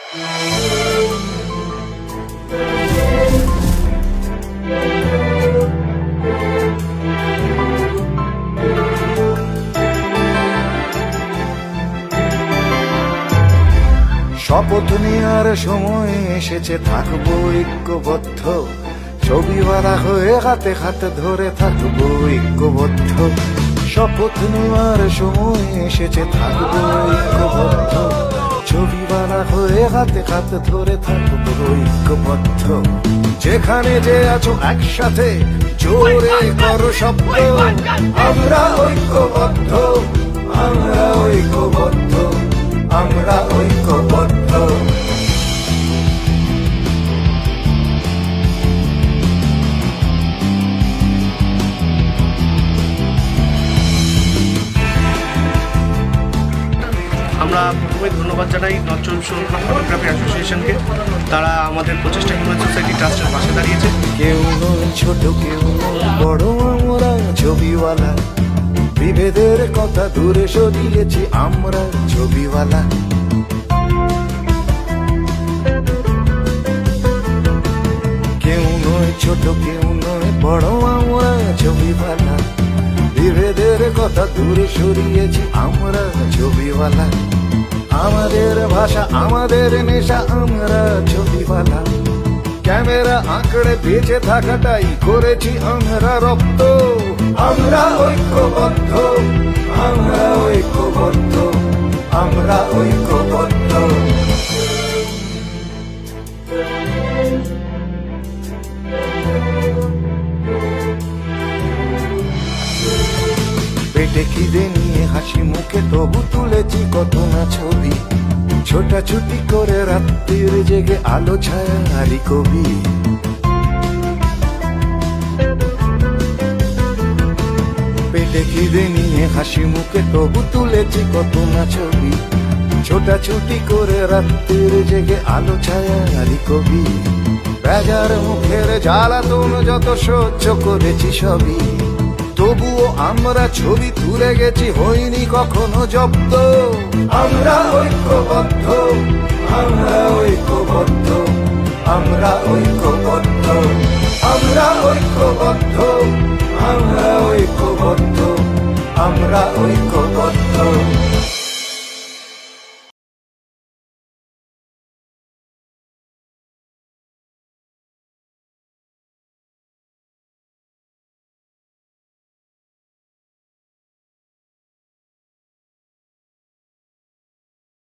শপথ নেওয়ার সময় এসেছে, থাকবো ঐক্যবদ্ধ, ছবিওয়ালা হয়ে হাতে হাতে ধরে থাকবো ঐক্যবদ্ধ। শপথ নেওয়ার সময় এসেছে, থাকবো ঐক্যবদ্ধ, ছবিওয়ালা হয়ে হাতে হাতে ধরে থাকবো ঐক্যবদ্ধ। যেখানে যে আছো একসাথে জোরে করো শব্দ, আমরা ঐক্যবদ্ধ, আমরা ঐক্যবদ্ধ, আমরা ঐক্যবদ্ধ। আমরা প্রথমে ধন্যবাদ জানাই নর্থ চব্বিশ পরগনা ফটোগ্রাফি অ্যাসোসিয়েশনকে। তারা আমাদের প্রচেষ্টা হিউম্যান সোসাইটি ট্রাস্টের পাশে দাঁড়িয়েছে। কেউ নয় ছোট, কেউ নয় বড়, আমরা ছবিওয়ালা, বিভেদের কথা দূরে সরিয়েছি আমরা ছবিওয়ালা। কেউ নয় ছোট, কেউ নয় বড়, আমরা ছবিওয়ালা, বিভেদের কথা দূরে সরিয়েছি আমরা ছবিওয়ালা। আমাদের ভাষা, আমাদের নেশা, আমরা ছবিওয়ালা। ক্যামেরা আঁকড়ে বেঁচে থাকাটাই করেছি আমরা রপ্ত। আমরা ঐক্যবদ্ধ, আমরা ঐক্যবদ্ধ, আমরা ঐক্যবদ্ধ। পেটে খিদে নিয়ে হাসি মুখে তবু তুলেছি কত না ছবি, ছোটাছুটি করে রাত্রির জেগে আলো ছায়া হারি কবি। পেটে খিদে নিয়ে হাসি মুখে তবু তুলেছি কত না ছবি, ছোটাছুটি করে রাত্রির জেগে আলো ছায়া হারি কবি। বেজার মুখের জ্বালাতন যত সহ্য করেছি সবই, তবুও আমরা ছবি তুলে গেছি, হইনি কখনো জব্দ। আমরা ঐক্যবদ্ধ, আমরা ঐক্যবদ্ধ, আমরা ঐক্যবদ্ধ, আমরা ঐক্যবদ্ধ, আমরা ঐক্যবদ্ধ, আমরা ঐক্যবদ্ধ।